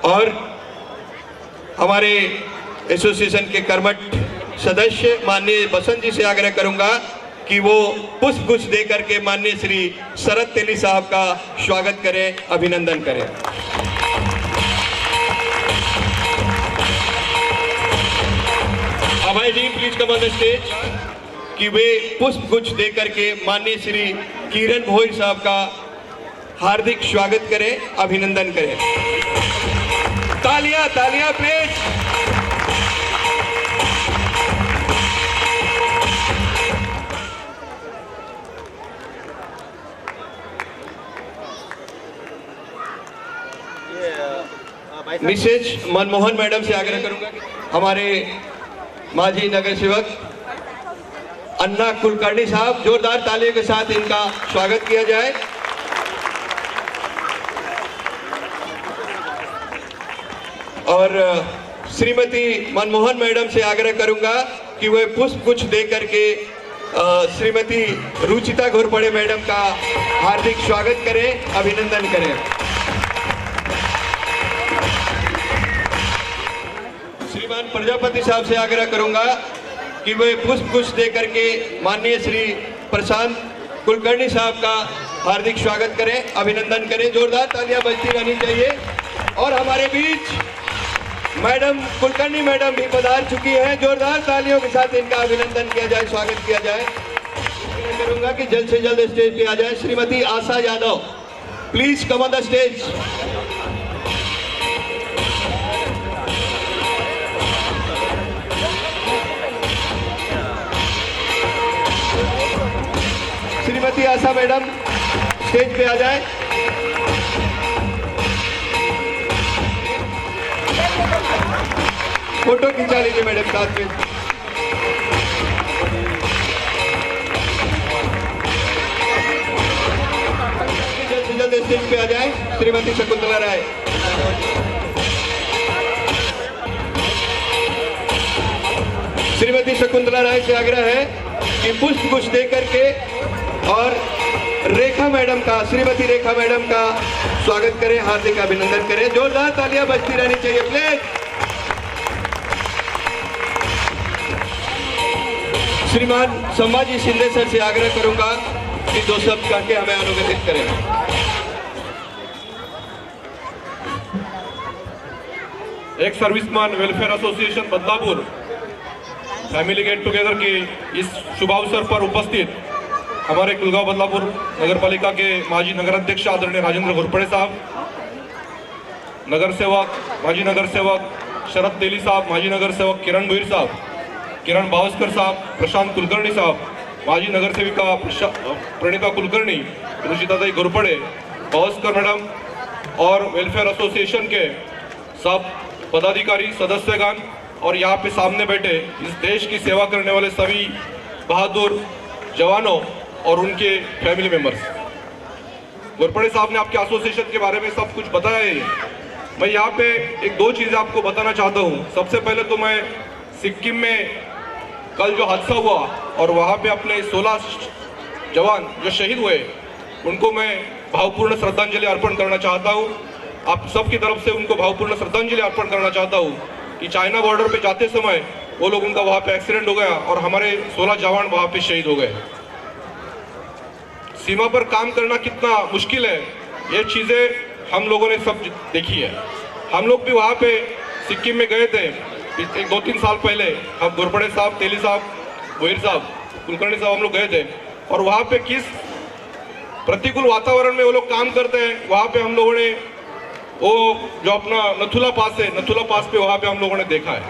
और हमारे एसोसिएशन के कर्मठ सदस्य माननीय बसंत जी से आग्रह करूंगा कि वो पुष्प गुच्छ दे करके माननीय श्री शरद तेली साहब का स्वागत करें, अभिनंदन करें। Abhay ji please come on the stage कि वे पुष्प गुच्छ दे करके माननीय श्री किरण भोई साहब का हार्दिक स्वागत करें, अभिनंदन करें। तालियां तालियां प्लीज। मिसेज मनमोहन मैडम से आग्रह करूंगा कि हमारे माजी नगर सेवक अन्ना कुलकर्णी साहब, जोरदार तालियों के साथ इनका स्वागत किया जाए। और श्रीमती मनमोहन मैडम से आग्रह करूंगा कि वह पुष्प गुच्छ दे करके श्रीमती रुचिता घोरपड़े मैडम का हार्दिक स्वागत करें, अभिनंदन करें। श्रीमान प्रजापति साहब से आग्रह करूंगा कि वे पुष्प गुच्छ दे करके माननीय श्री प्रशांत कुलकर्णी साहब का हार्दिक स्वागत करें, अभिनंदन करें। जोरदार तालियां बजती रहनी चाहिए। और हमारे बीच मैडम कुलकर्णी मैडम भी पधार चुकी हैं, जोरदार तालियों के साथ इनका अभिनंदन किया जाए, स्वागत किया जाए। करूंगा कि जल्द से जल्द स्टेज पे आ जाए Shrimati Asha Yadav, please come on the stage. Shrimati Asha madam stage पे आ जाए। फोटो खिंचा लीजिए मैडम साथ में। जल्द से जल्द स्टेज पे आ जाए श्रीमती शकुंतला राय। श्रीमती शकुंतला राय से आग्रह है कि पुष्प गुच्छ दे करके और रेखा मैडम का, श्रीमती रेखा मैडम का स्वागत करें, हार्दिक अभिनंदन करें। जोरदार तालियां बजती रहनी चाहिए प्लीज। श्रीमान संभाजी शिंदे सर से आग्रह करूंगा कि दो शब्द करके हमें अनुगमित करें। एक serviceman welfare association Badlapur family get together के इस शुभ अवसर पर उपस्थित हमारे कुलगांव बदलापुर नगर पालिका के माजी नगर अध्यक्ष आदरणीय राजेंद्र घोरपड़े साहब, नगर सेवक माजी नगर सेवक शरद तेली साहब, माजी नगर सेवक किरण भोईर साहब, किरण बावस्कर साहब, प्रशांत कुलकर्णी साहब, माजी नगर सेविका प्रणीता कुलकर्णी, रुचिताताई घोरपड़े, बावस्कर मैडम और वेलफेयर एसोसिएशन के सब पदाधिकारी सदस्यगण और यहाँ पे सामने बैठे इस देश की सेवा करने वाले सभी बहादुर जवानों और उनके फैमिली मेंबर्स। घोरपड़े साहब ने आपके एसोसिएशन के बारे में सब कुछ बताया है। मैं यहाँ पे एक दो चीज़ें आपको बताना चाहता हूँ। सबसे पहले तो मैं सिक्किम में कल जो हादसा हुआ और वहाँ पे अपने 16 जवान जो शहीद हुए उनको मैं भावपूर्ण श्रद्धांजलि अर्पण करना चाहता हूँ। आप सबकी तरफ से उनको भावपूर्ण श्रद्धांजलि अर्पण करना चाहता हूँ कि चाइना बॉर्डर पे जाते समय वो लोग, उनका वहाँ पे एक्सीडेंट हो गया और हमारे 16 जवान वहाँ पे शहीद हो गए। सीमा पर काम करना कितना मुश्किल है, ये चीज़ें हम लोगों ने सब देखी है। हम लोग भी वहाँ पे सिक्किम में गए थे एक 2-3 साल पहले। हम घोरपड़े साहब, तेली साहब, भोईर साहब, कुलकर्णी साहब हम लोग गए थे और वहाँ पे किस प्रतिकूल वातावरण में वो लोग काम करते हैं। वहाँ पे हम लोगों ने वो जो अपना नथुला पास है, नथुला पास पे वहाँ पे हम लोगों ने देखा है।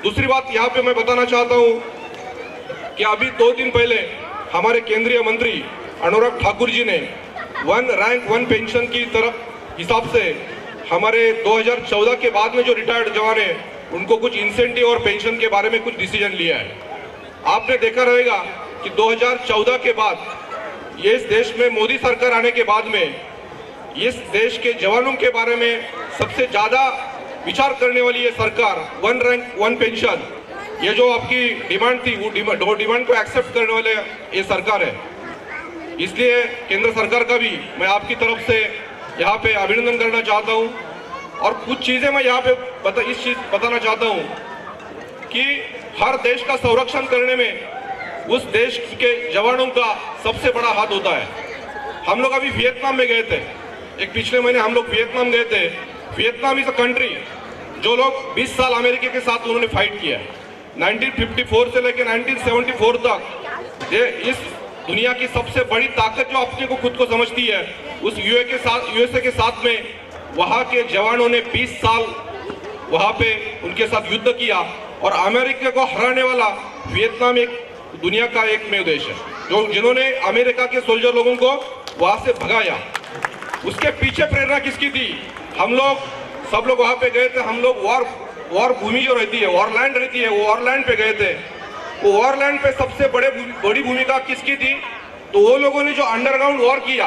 दूसरी बात यहाँ पे मैं बताना चाहता हूँ कि अभी 2 दिन पहले हमारे केंद्रीय मंत्री अनुराग ठाकुर जी ने 1 रैंक 1 पेंशन की तरफ हिसाब से हमारे 2014 के बाद में जो रिटायर्ड जवान हैं उनको कुछ इंसेंटिव और पेंशन के बारे में कुछ डिसीजन लिया है। आपने देखा रहेगा कि 2014 के बाद ये इस देश में मोदी सरकार आने के बाद में इस देश के जवानों के बारे में सबसे ज़्यादा विचार करने वाली ये सरकार 1 रैंक 1 पेंशन, ये जो आपकी डिमांड थी वो डिमांड को एक्सेप्ट करने वाले ये सरकार है। इसलिए केंद्र सरकार का भी मैं आपकी तरफ से यहाँ पे अभिनंदन करना चाहता हूँ। और कुछ चीज़ें मैं यहाँ पे बताना चाहता हूँ कि हर देश का संरक्षण करने में उस देश के जवानों का सबसे बड़ा हाथ होता है। हम लोग अभी वियतनाम में गए थे, एक पिछले महीने हम लोग वियतनाम गए थे। वियतनाम इज अ कंट्री जो लोग 20 साल अमेरिका के साथ उन्होंने फाइट किया है। 1954 से लेकर 1974 तक ये इस दुनिया की सबसे बड़ी ताकत जो अपने को खुद को समझती है, उस यूएसए के साथ में वहाँ के जवानों ने 20 साल वहाँ पे उनके साथ युद्ध किया और अमेरिका को हराने वाला वियतनाम एक दुनिया का एकमेव देश है जो जिन्होंने अमेरिका के सोल्जर लोगों को वहाँ से भगाया। उसके पीछे प्रेरणा किसकी थी? हम लोग सब लोग वहाँ पे गए थे। हम लोग वॉर भूमि जो रहती है, वॉरलैंड रहती है, वो वॉरलैंड पे गए थे। वो वॉरलैंड पे सबसे बड़ी भूमिका किसकी थी? तो वो लोगों ने जो अंडरग्राउंड वॉर किया,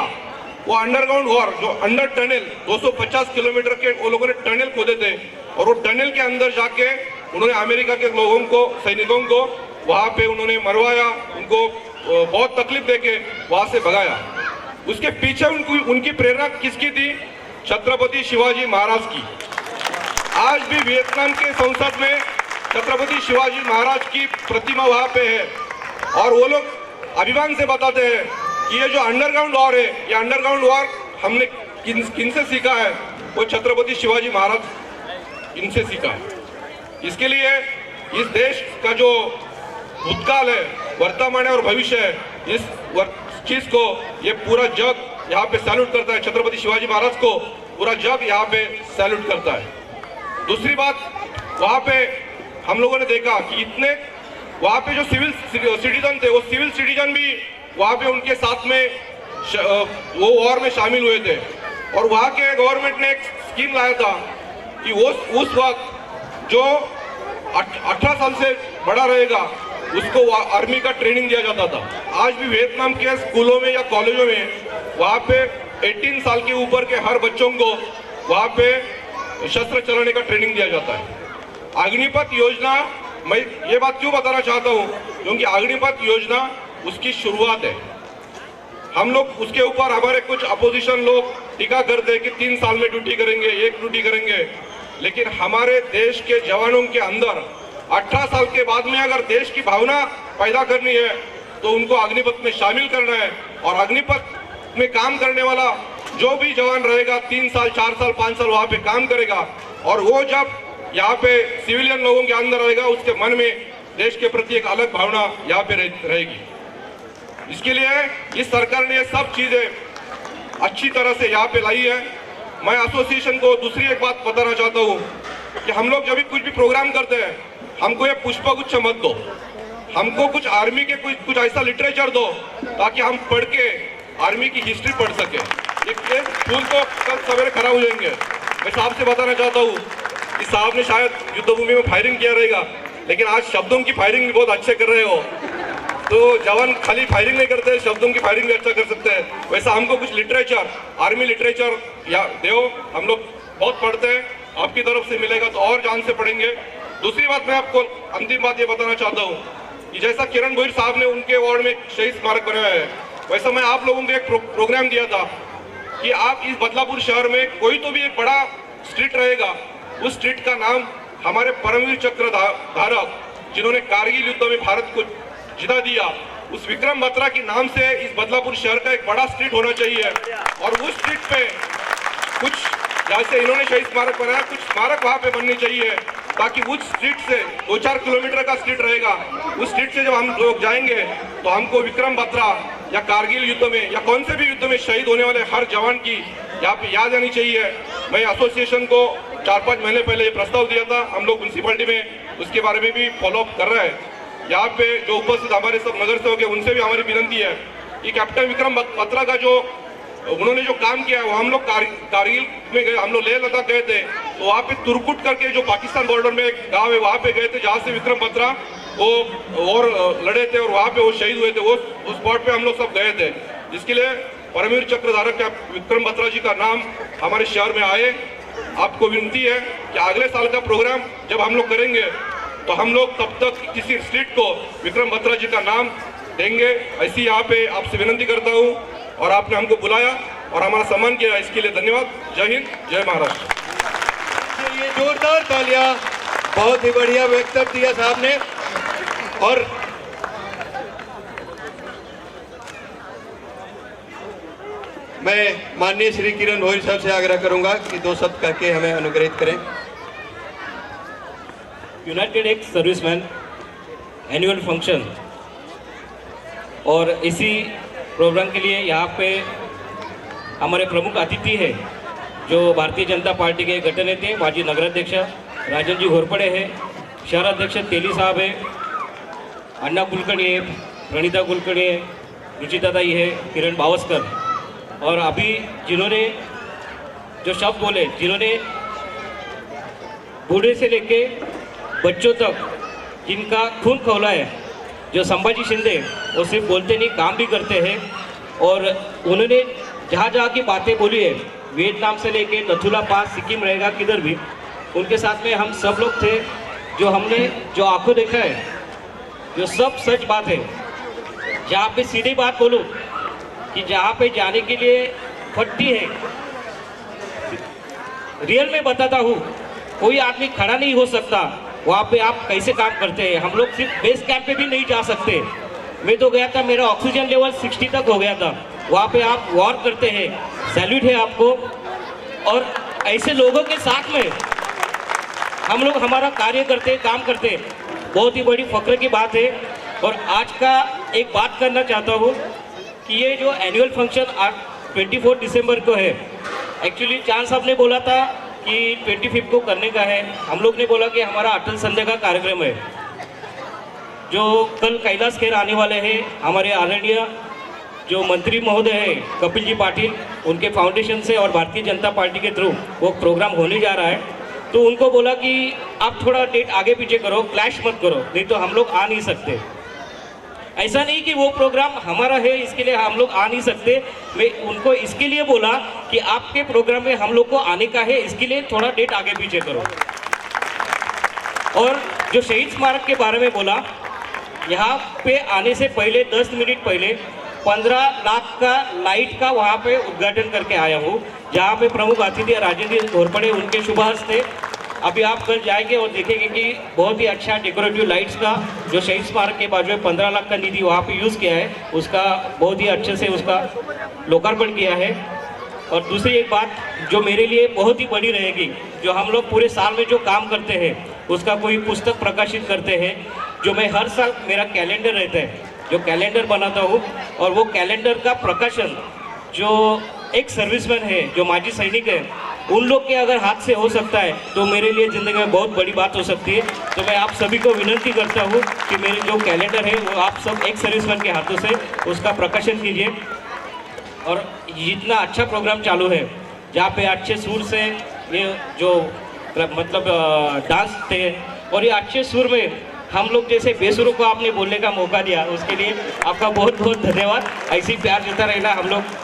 वो अंडरग्राउंड वॉर जो अंडर टनल 250 किलोमीटर के वो लोगों ने टनल खोदे थे और वो टनल के अंदर जाके उन्होंने अमेरिका के लोगों को, सैनिकों को वहाँ पे उन्होंने मरवाया, उनको बहुत तकलीफ देके वहाँ से भगाया। उसके पीछे उनकी प्रेरणा किसकी थी? छत्रपति शिवाजी महाराज की। आज भी वियतनाम के संसद में छत्रपति शिवाजी महाराज की प्रतिमा वहाँ पे है और वो लोग अभिमान से बताते हैं कि ये जो अंडरग्राउंड वॉर है, ये अंडरग्राउंड वॉर हमने किन से सीखा है? वो छत्रपति शिवाजी महाराज इनसे सीखा है। इसके लिए इस देश का जो भूतकाल है, वर्तमान है और भविष्य है, इस चीज को ये पूरा जग यहाँ पे सैल्यूट करता है। छत्रपति शिवाजी महाराज को पूरा जग यहाँ पे सैल्यूट करता है। दूसरी बात, वहाँ पे हम लोगों ने देखा कि इतने वहाँ पे जो सिविल सिटीजन थे, वो सिविल सिटीजन भी वहाँ पे उनके साथ में वो वॉर में शामिल हुए थे और वहाँ के गवर्नमेंट ने एक स्कीम लाया था कि वो उस वक्त जो 18 साल से बड़ा रहेगा उसको आर्मी का ट्रेनिंग दिया जाता था। आज भी वियतनाम के स्कूलों में या कॉलेजों में वहाँ पे 18 साल के ऊपर के हर बच्चों को वहाँ पे शस्त्र चलाने का ट्रेनिंग दिया जाता है। अग्निपथ योजना, मैं ये बात क्यों बताना चाहता हूँ, क्योंकि अग्निपथ योजना उसकी शुरुआत है। हम लोग उसके ऊपर हमारे कुछ अपोजिशन लोग टीका करते हैं कि 3 साल में ड्यूटी करेंगे, 1 ड्यूटी करेंगे, लेकिन हमारे देश के जवानों के अंदर 18 साल के बाद में अगर देश की भावना पैदा करनी है तो उनको अग्निपथ में शामिल करना है। और अग्निपथ में काम करने वाला जो भी जवान रहेगा 3 साल, 4 साल, 5 साल वहाँ पे काम करेगा और वो जब यहाँ पे सिविलियन लोगों के अंदर रहेगा, उसके मन में देश के प्रति एक अलग भावना यहाँ पे रहेगी। इसके लिए इस सरकार ने ये सब चीजें अच्छी तरह से यहाँ पे लाई है। मैं एसोसिएशन को दूसरी एक बात बताना चाहता हूँ कि हम लोग जब भी कुछ भी प्रोग्राम करते हैं, हमको ये पुष्पगुच्छ मत दो, हमको कुछ आर्मी के कुछ ऐसा लिटरेचर दो ताकि हम पढ़ के आर्मी की हिस्ट्री पढ़ सके। ये फूल तो कल सवेरे खराब हो जाएंगे। मैं साहब से बताना चाहता हूँ कि साहब ने शायद युद्धभूमि में फायरिंग किया रहेगा, लेकिन आज शब्दों की फायरिंग भी बहुत अच्छे कर रहे हो। तो जवान खाली फायरिंग नहीं करते, शब्दों की फायरिंग भी अच्छा कर सकते हैं। वैसा हमको कुछ लिटरेचर, आर्मी लिटरेचर या दो, हम लोग बहुत पढ़ते हैं, आपकी तरफ से मिलेगा तो और जान से पढ़ेंगे। दूसरी बात, मैं आपको अंतिम बात ये बताना चाहता हूँ कि जैसा किरण गोहिल साहब ने उनके वार्ड में शहीद स्मारक बनाया है, वैसा मैं आप लोगों को एक प्रोग्राम दिया था कि आप इस बदलापुर शहर में कोई तो भी एक बड़ा स्ट्रीट रहेगा, उस स्ट्रीट का नाम हमारे परमवीर चक्र धारक जिन्होंने कारगिल युद्ध में भारत को जिता दिया, उस विक्रम बत्रा के नाम से इस बदलापुर शहर का एक बड़ा स्ट्रीट होना चाहिए। और उस स्ट्रीट पे कुछ, जैसे इन्होंने शहीद स्मारक बनाया, कुछ स्मारक वहाँ पे बननी चाहिए ताकि उस स्ट्रीट से 2-4 किलोमीटर का स्ट्रीट रहेगा, उस स्ट्रीट से जब हम लोग जाएंगे तो हमको विक्रम बत्रा या कारगिल युद्ध में या कौन से भी युद्ध में शहीद होने वाले हर जवान की यहाँ पे याद आनी चाहिए। मैं एसोसिएशन को 4-5 महीने पहले ये प्रस्ताव दिया था, हम लोग म्यूनसिपलिटी में उसके बारे में भी फॉलोअप कर रहे हैं। यहाँ पे जो उपस्थित हमारे सब नगर सेवक है, उनसे भी हमारी विनती है कि कैप्टन विक्रम बत्रा का जो उन्होंने जो काम किया है, वो हम लोग कारगिल में गए, हम लोग लेह लद्दाख गए थे, तो वहाँ पे तुरकुट करके जो पाकिस्तान बॉर्डर में एक गाँव है, वहाँ पे गए थे जहाँ से विक्रम बत्रा वो और लड़े थे और वहाँ पे वो शहीद हुए थे। वो उस स्पॉट पे हम लोग सब गए थे, जिसके लिए परमवीर चक्रधारक विक्रम बत्रा जी का नाम हमारे शहर में आए। आपको विनती है कि अगले साल का प्रोग्राम जब हम लोग करेंगे तो हम लोग तब तक किसी स्ट्रीट को विक्रम बत्रा जी का नाम देंगे, ऐसी यहाँ पे आपसे विनती करता हूँ। और आपने हमको बुलाया और हमारा सम्मान किया, इसके लिए धन्यवाद। जय हिंद, जय महाराष्ट्र। लिए जोरदार तालियां। बहुत ही बढ़िया वक्तव्य दिया साहब ने। और मैं माननीय श्री किरण भोई साहब से आग्रह करूंगा कि 2 शब्द कह के हमें अनुग्रहित करें। United ex serviceman annual function, और इसी प्रोग्राम के लिए यहाँ पे हमारे प्रमुख अतिथि है जो भारतीय जनता पार्टी के गठनेते माजी नगराध्यक्ष राजन जी घोरपड़े है, शहराध्यक्ष तेली साहब है, अन्ना कुलकर्णी है, प्रणीता कुलकर्णी है, रुचिता दाई है, किरण बावस्कर, और अभी जिन्होंने जो शब्द बोले, जिन्होंने बूढ़े से लेके बच्चों तक जिनका खून खौला है, जो संभाजी शिंदे, वो सिर्फ बोलते नहीं काम भी करते हैं। और उन्होंने जहाँ जहाँ की बातें बोली है, वियतनाम से लेके नथुला पास, सिक्किम रहेगा किधर भी, उनके साथ में हम सब लोग थे। जो हमने जो आंखों देखा है, जो सब सच बात है। जहाँ पे सीधी बात बोलूँ कि जहाँ पे जाने के लिए फट्टी है, रियल में बताता हूँ, कोई आदमी खड़ा नहीं हो सकता वहाँ पे आप कैसे काम करते हैं। हम लोग सिर्फ बेस कैंप पे भी नहीं जा सकते। मैं तो गया था, मेरा ऑक्सीजन लेवल 60 तक हो गया था। वहाँ पे आप वॉर करते हैं, सैल्यूट है आपको। और ऐसे लोगों के साथ में हम लोग हमारा कार्य करते, काम करते, बहुत ही बड़ी फख्र की बात है। और आज का एक बात करना चाहता हूँ कि ये जो एनुअल फंक्शन आज 24 दिसंबर को है, एक्चुअली चांद साहब ने बोला था कि 25 को करने का है। हम लोग ने बोला कि हमारा अटल संध्या का कार्यक्रम है, जो कल कैलाश खेर आने वाले हैं। हमारे आदरणीय जो मंत्री महोदय है कपिल जी पाटिल, उनके फाउंडेशन से और भारतीय जनता पार्टी के थ्रू वो प्रोग्राम होने जा रहा है। तो उनको बोला कि आप थोड़ा डेट आगे पीछे करो, क्लैश मत करो, नहीं तो हम लोग आ नहीं सकते। ऐसा नहीं कि वो प्रोग्राम हमारा है इसके लिए हम लोग आ नहीं सकते। मैं उनको इसके लिए बोला कि आपके प्रोग्राम में हम लोग को आने का है, इसके लिए थोड़ा डेट आगे पीछे करो। और जो शहीद स्मारक के बारे में बोला, यहाँ पे आने से पहले 10 मिनट पहले 15 लाख का लाइट का वहाँ पे उद्घाटन करके आया हूँ, जहाँ पे प्रमुख अतिथि राजेंद्र घोरपड़े, उनके शुभ हस्ते। अभी आप कल जाएंगे और देखेंगे कि बहुत ही अच्छा डेकोरेटिव लाइट्स का जो शहीद स्मारक के बाजू में 15 लाख का निधि वहाँ पे यूज़ किया है, उसका बहुत ही अच्छे से उसका लोकार्पण किया है। और दूसरी एक बात जो मेरे लिए बहुत ही बड़ी रहेगी, जो हम लोग पूरे साल में जो काम करते हैं उसका कोई पुस्तक प्रकाशित करते हैं, जो मैं हर साल मेरा कैलेंडर रहता है, जो कैलेंडर बनाता हूँ। और वो कैलेंडर का प्रकाशन जो एक सर्विसमैन है, जो माजी सैनिक है, उन लोग के अगर हाथ से हो सकता है तो मेरे लिए ज़िंदगी में बहुत बड़ी बात हो सकती है। तो मैं आप सभी को विनती करता हूँ कि मेरे जो कैलेंडर है वो आप सब एक सर्विसमैन के हाथों से उसका प्रकाशन कीजिए। और जितना अच्छा प्रोग्राम चालू है, जहाँ पे अच्छे सुर से ये जो मतलब डांस थे, और ये अच्छे सुर में हम लोग जैसे बेसुरों को आपने बोलने का मौका दिया, उसके लिए आपका बहुत बहुत धन्यवाद। ऐसी प्यार देता रहना। हम लोग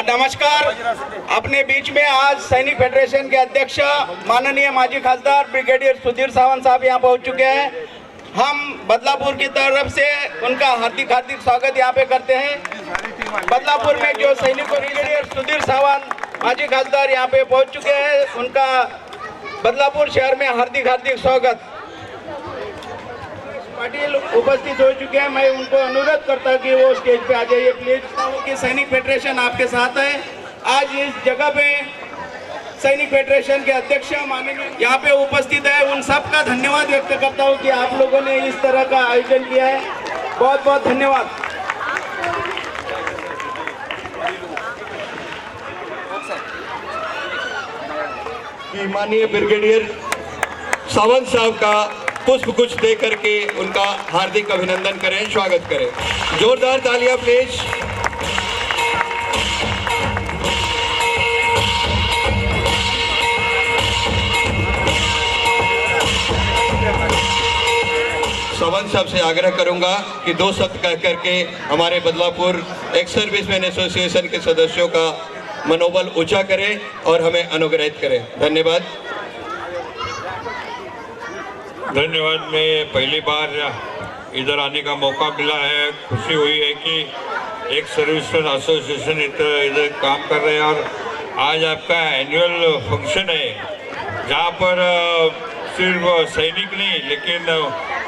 नमस्कार। अपने बीच में आज सैनिक फेडरेशन के अध्यक्ष माननीय माजी खासदार ब्रिगेडियर सुधीर सावंत साहब यहाँ पहुँच चुके हैं। हम बदलापुर की तरफ से उनका हार्दिक हार्दिक स्वागत यहाँ पे करते हैं। बदलापुर में जो सैनिकों ब्रिगेडियर सुधीर सावंत माजी खासदार यहाँ पे पहुँच चुके हैं, उनका बदलापुर शहर में हार्दिक हार्दिक स्वागत। पाटिल उपस्थित हो चुके हैं, मैं उनको अनुरोध करता हूँ कि वो स्टेज पे आ जाइए प्लीज। कि सैनिक फेडरेशन आपके साथ है। आज इस जगह पे सैनिक फेडरेशन के अध्यक्ष माननीय यहाँ पे उपस्थित है, उन सब का धन्यवाद व्यक्त करता हूँ कि आप लोगों ने इस तरह का आयोजन किया है। बहुत बहुत धन्यवाद। कि माननीय ब्रिगेडियर सावंत साहब का पुष्प गुच्छ दे करके उनका हार्दिक अभिनंदन करें, स्वागत करें। जोरदार तालियां प्लीज। सावंत साहब से आग्रह करूंगा कि 2 शब्द कह करके हमारे बदलापुर एक्स सर्विसमैन एसोसिएशन के सदस्यों का मनोबल ऊंचा करें और हमें अनुग्रहित करें। धन्यवाद। धन्यवाद। मैं पहली बार इधर आने का मौका मिला है, खुशी हुई है कि एक सर्विसमैन एसोसिएशन इधर काम कर रहे हैं और आज आपका एनुअल फंक्शन है जहाँ पर सिर्फ सैनिक नहीं लेकिन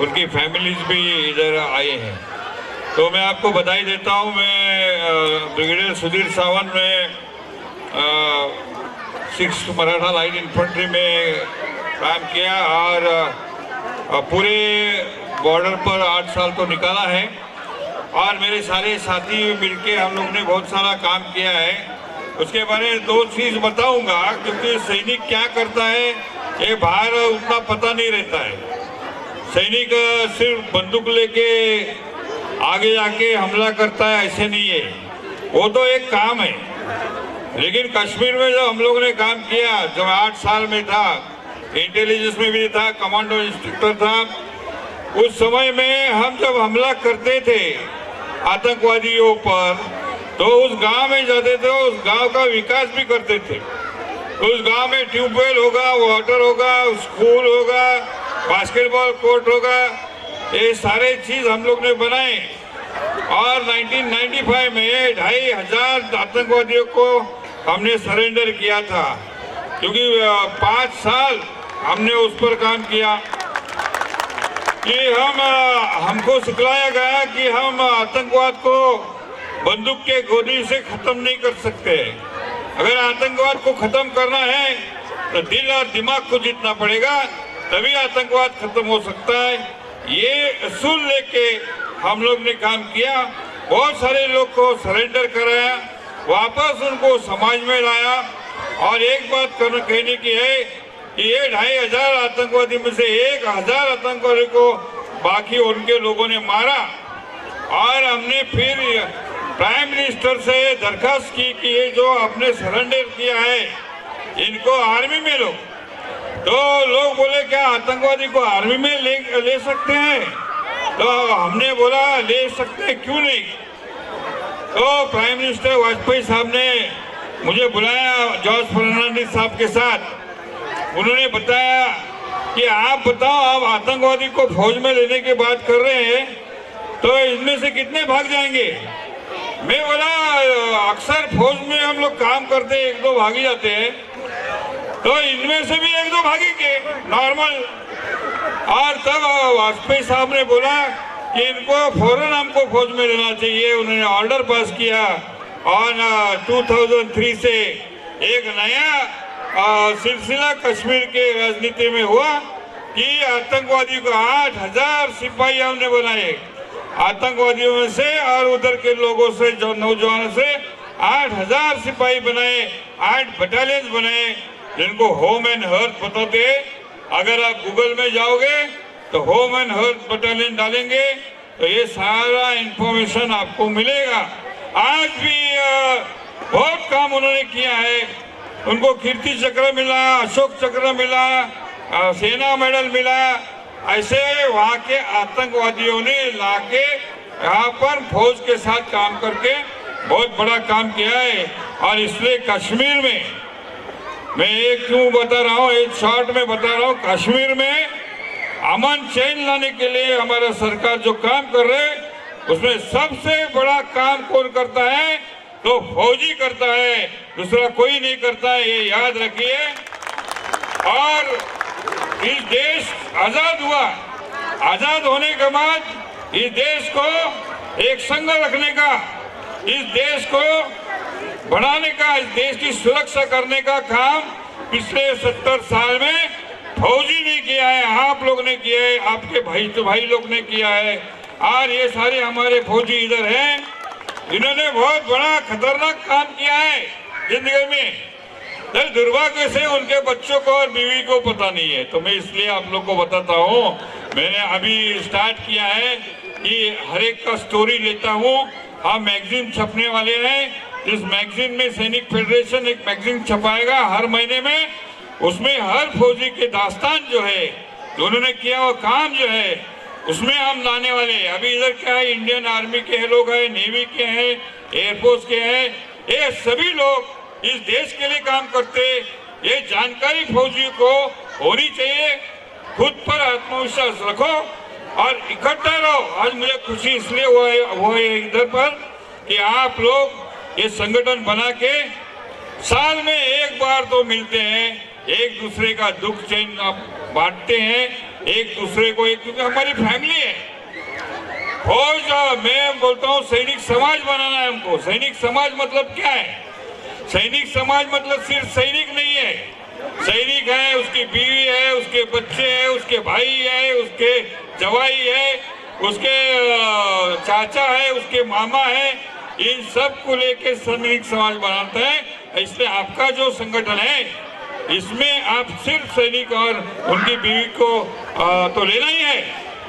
उनकी फैमिलीज भी इधर आए हैं। तो मैं आपको बधाई देता हूँ। मैं ब्रिगेडियर सुधीर सावंत में 6th मराठा लाइट इन्फेंट्री में काम किया और पूरे बॉर्डर पर 8 साल तो निकाला है और मेरे सारे साथी मिलके हम लोग ने बहुत सारा काम किया है। उसके बारे में 2 चीज़ बताऊंगा क्योंकि सैनिक क्या करता है ये बाहर उतना पता नहीं रहता है। सैनिक सिर्फ बंदूक लेके आगे जाके हमला करता है ऐसे नहीं है, वो तो एक काम है। लेकिन कश्मीर में जब हम लोग ने काम किया, जब 8 साल में था, इंटेलिजेंस में भी था, कमांडो इंस्ट्रक्टर था, उस समय में हम जब हमला करते थे आतंकवादियों पर तो उस गांव में जाते थे, उस गांव का विकास भी करते थे। उस गांव में ट्यूबवेल होगा, वाटर होगा, स्कूल होगा, बास्केटबॉल कोर्ट होगा, ये सारे चीज हम लोग ने बनाए। और 1995 में 2500 आतंकवादियों को हमने सरेंडर किया था क्योंकि 5 साल हमने उस पर काम किया कि हमको सिखलाया गया कि हम आतंकवाद को बंदूक के गोली से खत्म नहीं कर सकते। अगर आतंकवाद को खत्म करना है तो दिल और दिमाग को जीतना पड़ेगा, तभी आतंकवाद खत्म हो सकता है। ये असूल लेके हम लोग ने काम किया। बहुत सारे लोग को सरेंडर कराया, वापस उनको समाज में लाया। और एक बात कहने की है कि ये 2500 आतंकवादी में से 1000 आतंकवादी को बाकी उनके लोगों ने मारा। और हमने फिर प्राइम मिनिस्टर से दरखास्त की कि ये जो आपने सरेंडर किया है इनको आर्मी में लो। तो लोग बोले क्या आतंकवादी को आर्मी में ले सकते हैं? तो हमने बोला ले सकते हैं, क्यों नहीं। तो प्राइम मिनिस्टर वाजपेयी साहब ने मुझे बुलाया जॉर्ज फर्नांडिस साहब के साथ। उन्होंने बताया कि आप बताओ, आप आतंकवादी को फौज में लेने की बात कर रहे हैं तो इनमें से कितने भाग जाएंगे? मैं बोला अक्सर फौज में हम लोग काम करते हैं, 1-2 भागी जाते हैं, तो इनमें से भी 1-2 भागेंगे नॉर्मल। और तब वाजपेयी साहब ने बोला कि इनको फौरन हमको फौज में लेना चाहिए। उन्होंने ऑर्डर पास किया और 2003 से एक नया सिलसिला कश्मीर के राजनीति में हुआ कि आतंकवादी को 8000 सिपाही हमने बनाए। आतंकवादियों में से और उधर के लोगों से, जो नौजवानों से 8000 सिपाही बनाए, 8 बटालियन बनाए जिनको होम एंड हर्थ बताते हैं। अगर आप गूगल में जाओगे तो होम एंड हर्थ बटालियन डालेंगे तो ये सारा इंफॉर्मेशन आपको मिलेगा। आज भी बहुत काम उन्होंने किया है। उनको कीर्ति चक्र मिला, अशोक चक्र मिला, सेना मेडल मिला। ऐसे वहाँ के आतंकवादियों ने लाके यहाँ पर फौज के साथ काम करके बहुत बड़ा काम किया है। और इसलिए कश्मीर में मैं एक क्यों बता रहा हूँ, एक शॉर्ट में बता रहा हूँ, कश्मीर में अमन चैन लाने के लिए हमारा सरकार जो काम कर रहे हैं उसमें सबसे बड़ा काम कौन करता है? तो फौजी करता है, दूसरा कोई नहीं करता है, ये याद रखिए। और इस देश आजाद हुआ, आजाद होने के बाद इस देश को एक संग रखने का, इस देश को बढ़ाने का, इस देश की सुरक्षा करने का काम पिछले 70 साल में फौजी ने किया है, आप लोग ने किया है, आपके भाई लोग ने किया है। और ये सारे हमारे फौजी इधर हैं, इन्होंने बहुत बड़ा खतरनाक काम किया है जिंदगी में। तो दुर्भाग्य से उनके बच्चों को और बीवी को पता नहीं है, तो मैं इसलिए आप लोग को बताता हूँ। मैंने अभी स्टार्ट किया है कि हर एक का स्टोरी लेता हूँ। हम मैगजीन छपने वाले हैं, इस मैगजीन में सैनिक फेडरेशन एक मैगजीन छपाएगा हर महीने में। उसमें हर फौजी के दास्तान जो है, जो उन्होंने किया वो काम जो है, उसमें हम लाने वाले हैं। अभी इधर क्या है, इंडियन आर्मी के लोग हैं, नेवी के हैं, एयरफोर्स के हैं, ये सभी लोग इस देश के लिए काम करते। ये जानकारी फौजी को होनी चाहिए। खुद पर आत्मविश्वास रखो और इकट्ठा रहो। आज मुझे खुशी इसलिए हुआ है इधर पर कि आप लोग ये संगठन बना के साल में एक बार तो मिलते हैं, एक दूसरे का दुख चैन बांटते हैं, एक दूसरे को, एक क्योंकि हमारी फैमिली है। फौज, मैं बोलता हूँ सैनिक समाज बनाना है हमको। सैनिक समाज मतलब क्या है? सैनिक समाज मतलब सिर्फ सैनिक नहीं है, सैनिक है, उसकी बीवी है, उसके बच्चे हैं, उसके भाई है, उसके जवाई है, उसके चाचा है, उसके मामा है, इन सब को लेके सैनिक समाज बनाते हैं। इसलिए आपका जो संगठन है इसमें आप सिर्फ सैनिक और उनकी बीवी को तो लेना ही है,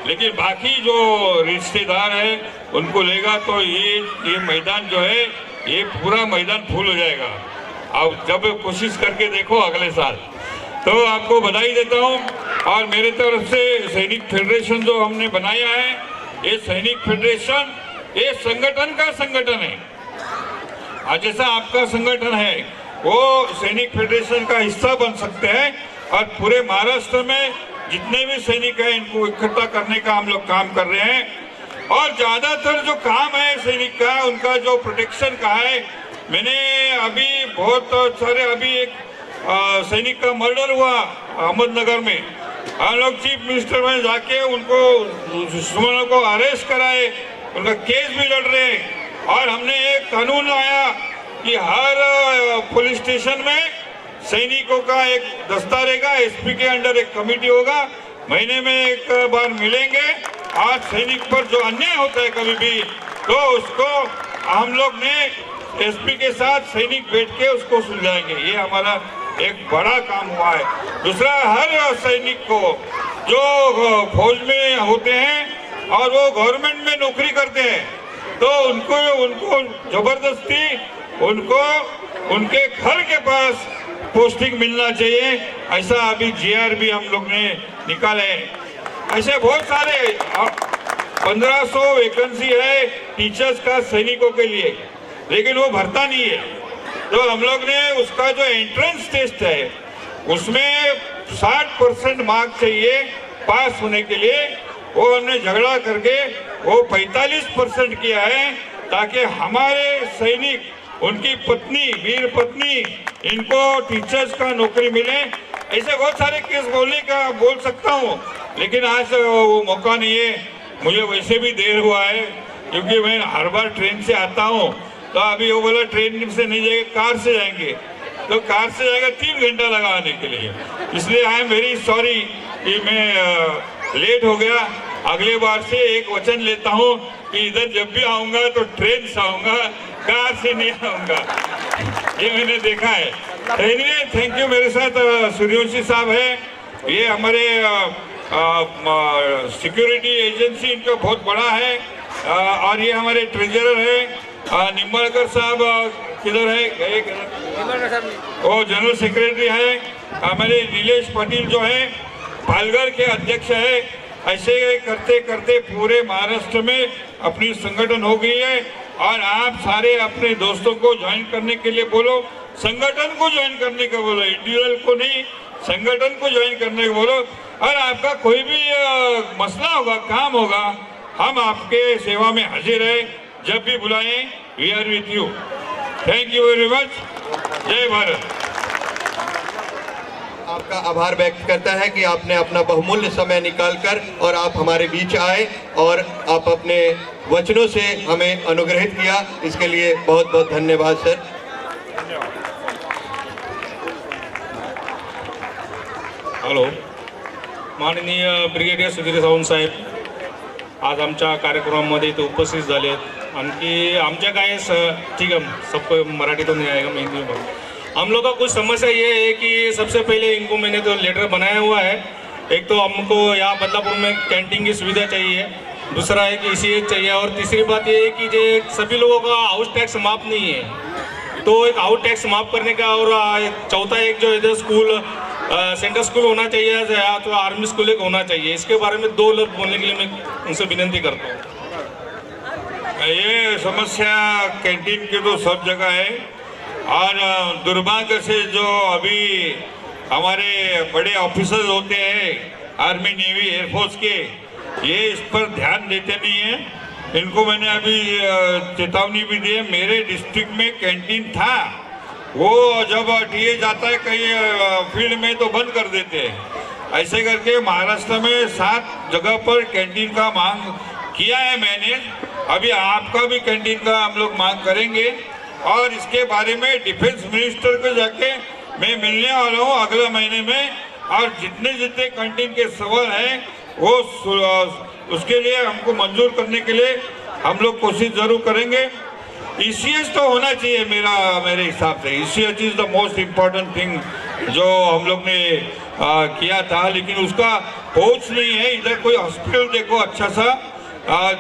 लेकिन बाकी जो रिश्तेदार है उनको लेगा तो ये मैदान जो है ये पूरा मैदान फुल हो जाएगा। अब जब कोशिश करके देखो अगले साल, तो आपको बधाई देता हूं। और मेरे तरफ से सैनिक फेडरेशन जो हमने बनाया है, ये सैनिक फेडरेशन ये संगठन का संगठन है। आज जैसा आपका संगठन है वो सैनिक फेडरेशन का हिस्सा बन सकते हैं और पूरे महाराष्ट्र में जितने भी सैनिक हैं इनको इकट्ठा करने का हम लोग काम कर रहे हैं। और ज्यादातर जो काम है सैनिक का, उनका जो प्रोटेक्शन का है, मैंने अभी बहुत सारे, अभी एक सैनिक का मर्डर हुआ अहमदनगर में, हम लोग चीफ मिनिस्टर में जाके उनको दुश्मनों को अरेस्ट कराए, उनका केस भी लड़ रहे हैं। और हमने एक कानून लाया कि हर पुलिस स्टेशन में सैनिकों का एक दस्ता रहेगा, एसपी के अंडर एक कमेटी होगा, महीने में एक बार मिलेंगे। आज सैनिक पर जो अन्याय होता है कभी भी, तो उसको हम लोग ने एसपी के साथ सैनिक बैठ के उसको सुलझाएंगे। ये हमारा एक बड़ा काम हुआ है। दूसरा, हर सैनिक को जो फौज में होते हैं और वो गवर्नमेंट में नौकरी करते हैं, तो उनको जबरदस्ती उनको उनके घर के पास पोस्टिंग मिलना चाहिए। ऐसा अभी जीआर भी हम लोग ने निकाले हैं। ऐसे बहुत सारे 1500 वैकेंसी है टीचर्स का सैनिकों के लिए, लेकिन वो भरता नहीं है। तो हम लोग ने उसका जो एंट्रेंस टेस्ट है उसमें 60% मार्क चाहिए पास होने के लिए, वो हमने झगड़ा करके वो 45% किया है, ताकि हमारे सैनिक, उनकी पत्नी, वीर पत्नी, इनको टीचर्स का नौकरी मिले। ऐसे बहुत सारे केस बोल सकता हूँ, लेकिन आज वो मौका नहीं है। मुझे वैसे भी देर हुआ है क्योंकि मैं हर बार ट्रेन से आता हूँ, तो अभी वो बोला ट्रेन से नहीं जाएंगे, कार से जाएंगे, तो कार से जाएगा 3 घंटा लगा आने के लिए। इसलिए आई एम वेरी सॉरी कि मैं लेट हो गया। अगले बार से एक वचन लेता हूँ कि इधर जब भी आऊँगा तो ट्रेन से आऊँगा, कार से नहीं आऊँगा। ये मैंने देखा है। Anyway, thank you. मेरे साथ सूर्यवंशी साहब है, ये हमारे सिक्योरिटी एजेंसी इनका बहुत बड़ा है। और ये हमारे ट्रेजरर है निम्बलकर साहब, किधर है? वो जनरल सेक्रेटरी है। हमारे नीलेश पाटिल जो है पालघर के अध्यक्ष है। ऐसे करते करते पूरे महाराष्ट्र में अपनी संगठन हो गई है। और आप सारे अपने दोस्तों को ज्वाइन करने के लिए बोलो, संगठन को ज्वाइन करने का बोलो, इंडिविजुअल को नहीं। संगठन को ज्वाइन करने को बोलो। और आपका कोई भी मसला होगा, काम होगा, हम आपके सेवा में हाजिर है। जब भी बुलाएं, we are with you. Thank you very much. जय भारत। आपका आभार व्यक्त करता है कि आपने अपना बहुमूल्य समय निकालकर और आप हमारे बीच आए और आप अपने वचनों से हमें अनुग्रहित किया। इसके लिए बहुत बहुत धन्यवाद सर। हॅलो, माननीय ब्रिगेडियर सुधीर सावंत साहेब आज आमच्या कार्यक्रमामध्ये इथे उपस्थित झाले आहेत। आणखी आमच्या काय ठीक है, सबको मराठी तो नहीं आएगा, मैं हिंदी में। हम लोग का कुछ समस्या ये है कि सबसे पहले इनको मैंने तो लेटर बनाया हुआ है। एक तो हमको यहाँ बदलापुर में कैंटीन की सुविधा चाहिए, दूसरा है कि ECH चाहिए, और तीसरी बात ये है कि जो सभी लोगों का हाउस टैक्स माफ नहीं है, तो एक हाउस टैक्स माफ करने का, और चौथा एक जो इधर स्कूल सेंटर स्कूल होना चाहिए या तो आर्मी स्कूल एक होना चाहिए। इसके बारे में 2 लफ्ज़ बोलने के लिए मैं उनसे विनती करता हूँ। ये समस्या कैंटीन की तो सब जगह है, और दुर्भाग्य से जो अभी हमारे बड़े ऑफिसर्स होते हैं आर्मी, नेवी, एयरफोर्स के, ये इस पर ध्यान देते नहीं हैं। इनको मैंने अभी चेतावनी भी दी है। मेरे डिस्ट्रिक्ट में कैंटीन था, वो जब टीए जाता है कहीं फील्ड में तो बंद कर देते हैं। ऐसे करके महाराष्ट्र में 7 जगह पर कैंटीन का मांग किया है मैंने। अभी आपका भी कैंटीन का हम लोग मांग करेंगे, और इसके बारे में डिफेंस मिनिस्टर को जाके मैं मिलने वाला हूँ अगले महीने में। और जितने जितने कैंटीन के सवाल हैं वो उसके लिए हमको मंजूर करने के लिए हम लोग कोशिश जरूर करेंगे। ECH तो होना चाहिए मेरे हिसाब से। ECH is the most important thing जो हम लोग ने किया था, लेकिन उसका पहुँच नहीं है। इधर कोई हॉस्पिटल देखो अच्छा सा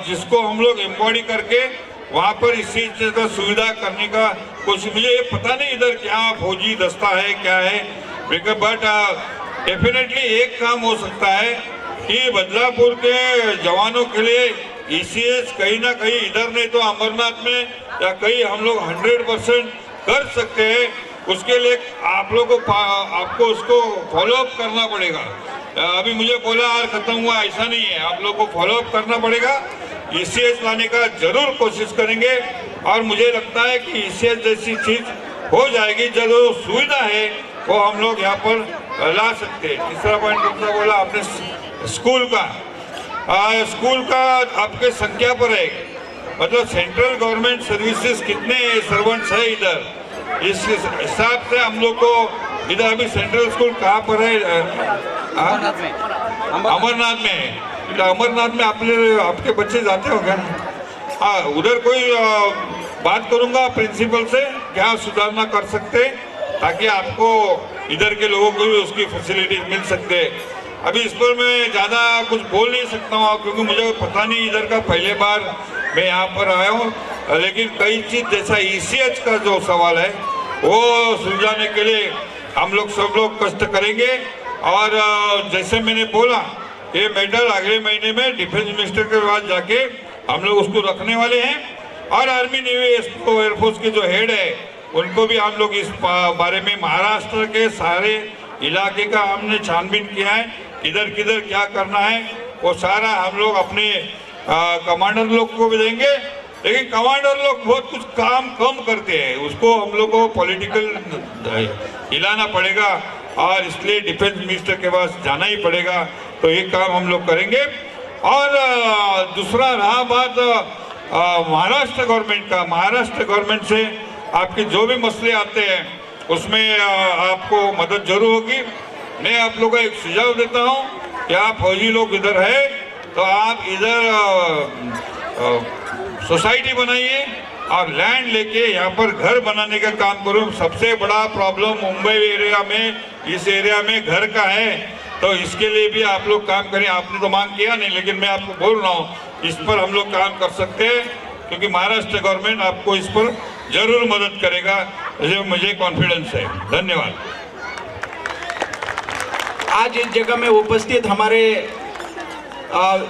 जिसको हम लोग एम्बॉडी करके वहाँ पर इस चीज़ का सुविधा करने का कोशिश। मुझे ये पता नहीं इधर क्या फौजी दस्ता है क्या है, बट डेफिनेटली एक काम हो सकता है कि बदलापुर के जवानों के लिए ECH कहीं ना कहीं इधर नहीं तो अमरनाथ में या कहीं हम लोग 100% कर सकते हैं। उसके लिए आप लोगों को आपको उसको फॉलोअप करना पड़ेगा। अभी मुझे बोला यार खत्म हुआ, ऐसा नहीं है, आप लोग को फॉलोअप करना पड़ेगा। ECH लाने का जरूर कोशिश करेंगे, और मुझे लगता है कि ECH जैसी चीज हो जाएगी, जो सुविधा है वो हम लोग यहाँ पर ला सकते हैं। तीसरा पॉइंट दूसरा बोला आपने स्कूल का आपके संख्या पर है, मतलब सेंट्रल गवर्नमेंट सर्विसेज कितने सर्वेंट्स है इधर, इस हिसाब से हम लोग को इधर अभी सेंट्रल स्कूल कहाँ पर है? अमरनाथ में। तो अमरनाथ में आपके बच्चे जाते हो क्या? हाँ, उधर कोई बात करूंगा प्रिंसिपल से क्या सुधारना कर सकते, ताकि आपको इधर के लोगों को भी उसकी फैसिलिटीज मिल सकते। अभी इस पर मैं ज़्यादा कुछ बोल नहीं सकता हूँ, क्योंकि मुझे पता नहीं, इधर का पहले बार मैं यहाँ पर आया हूँ। लेकिन कई चीज़ जैसा ECH का जो सवाल है वो सुलझाने के लिए हम लोग सब लोग कष्ट करेंगे। और जैसे मैंने बोला, ये मैटर अगले महीने में डिफेंस मिनिस्टर के पास जाके हम लोग उसको रखने वाले हैं, और आर्मी, नेवी, एयरफोर्स के जो हेड है उनको भी हम लोग इस बारे में महाराष्ट्र के सारे इलाके का हमने छानबीन किया है, किधर किधर क्या करना है वो सारा हम लोग अपने कमांडर लोग को भी देंगे। लेकिन कमांडर लोग बहुत कुछ काम कम करते हैं, उसको हम लोग को पॉलिटिकल हिलाना पड़ेगा, और इसलिए डिफेंस मिनिस्टर के पास जाना ही पड़ेगा। तो ये काम हम लोग करेंगे। और दूसरा रहा बात महाराष्ट्र गवर्नमेंट का, महाराष्ट्र गवर्नमेंट से आपके जो भी मसले आते हैं उसमें आपको मदद जरूर होगी। मैं आप लोगों को एक सुझाव देता हूँ कि आप फौजी लोग इधर है तो आप इधर सोसाइटी बनाइए और लैंड लेके यहाँ पर घर बनाने का काम करो। सबसे बड़ा प्रॉब्लम मुंबई एरिया में, इस एरिया में घर का है, तो इसके लिए भी आप लोग काम करें। आपने तो मांग किया नहीं, लेकिन मैं आपको बोल रहा हूँ इस पर हम लोग काम कर सकते हैं, क्योंकि महाराष्ट्र गवर्नमेंट आपको इस पर जरूर मदद करेगा, मुझे कॉन्फिडेंस है। धन्यवाद। आज इस जगह में उपस्थित हमारे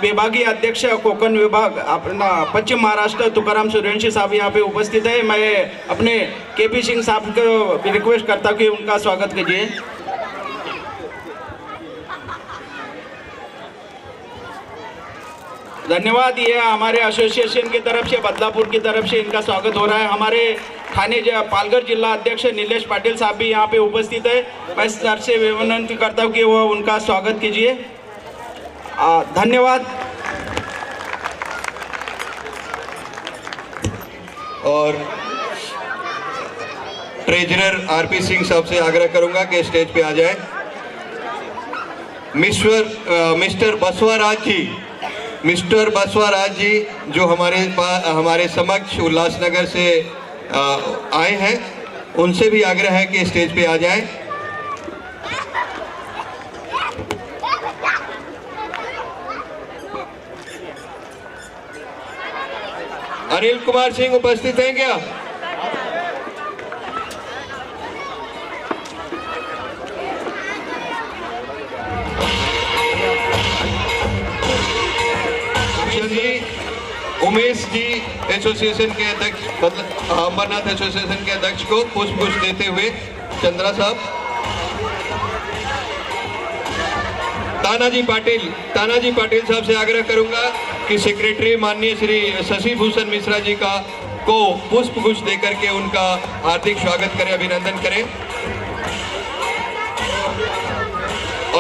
विभागीय अध्यक्ष कोकण विभाग अपना पश्चिम महाराष्ट्र तुकाराम सूर्यवंशी साहब यहाँ पे उपस्थित है। मैं अपने KP सिंह साहब को रिक्वेस्ट करता हूँ कि उनका स्वागत कीजिए। धन्यवाद। ये हमारे एसोसिएशन की तरफ से, बदलापुर की तरफ से इनका स्वागत हो रहा है। हमारे थाने पालघर जिला अध्यक्ष नीलेश पाटिल साहब भी यहाँ पे उपस्थित है। मैं सर से विनती करता हूँ कि वो उनका स्वागत कीजिए। धन्यवाद। और ट्रेजरर आरपी सिंह साहब से आग्रह करूंगा कि स्टेज पे आ जाए। मिस्टर बसवाराज जी जो हमारे समक्ष उल्लासनगर से आए हैं, उनसे भी आग्रह है कि स्टेज पे आ जाएं। अनिल कुमार सिंह उपस्थित हैं क्या? उमेश जी एसोसिएशन के अध्यक्ष, अमरनाथ एसोसिएशन के अध्यक्ष को पुष्प देते हुए चंद्रा साहब। तानाजी पाटिल साहब से आग्रह करूंगा कि सेक्रेटरी माननीय श्री शशि भूषण मिश्रा जी को पुष्प गुच्छ देकर के उनका हार्दिक स्वागत करें, अभिनंदन करें।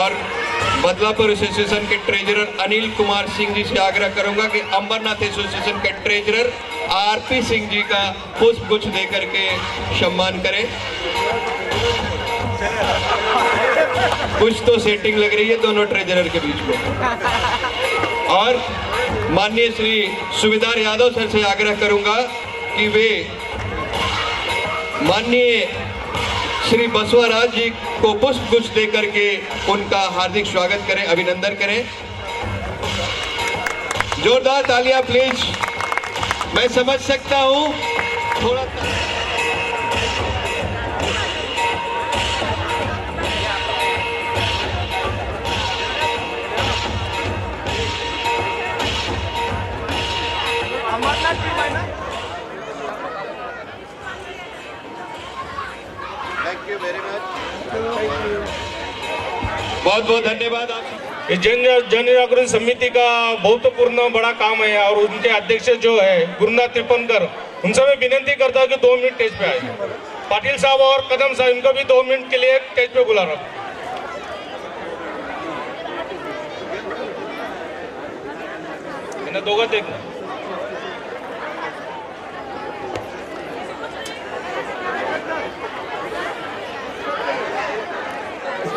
और बदलापुर एसोसिएशन के ट्रेजरर अनिल कुमार सिंह जी से आग्रह करूंगा कि अमरनाथ एसोसिएशन के ट्रेजरर आरपी सिंह जी का पुष्प गुच्छ देकर के सम्मान करें। कुछ तो सेटिंग लग रही है दोनों ट्रेजरर के बीच में। और माननीय श्री सुविधार यादव सर से आग्रह करूंगा कि वे माननीय श्री बसवाराज जी को पुष्प गुच्छ देकर के उनका हार्दिक स्वागत करें, अभिनंदन करें। जोरदार तालियां प्लीज। मैं समझ सकता हूं थोड़ा बहुत बहुत धन्यवाद। आप इस जन जागरण समिति का महत्वपूर्ण बड़ा काम है और उनके अध्यक्ष जो है गुरुनाथ त्रिपनकर, उनसे मैं विनती करता हूँ कि 2 मिनट स्टेज पे आए। पाटिल साहब और कदम साहब, इनको भी 2 मिनट के लिए स्टेज पे बुला रहा हूँ। दोगा देखना।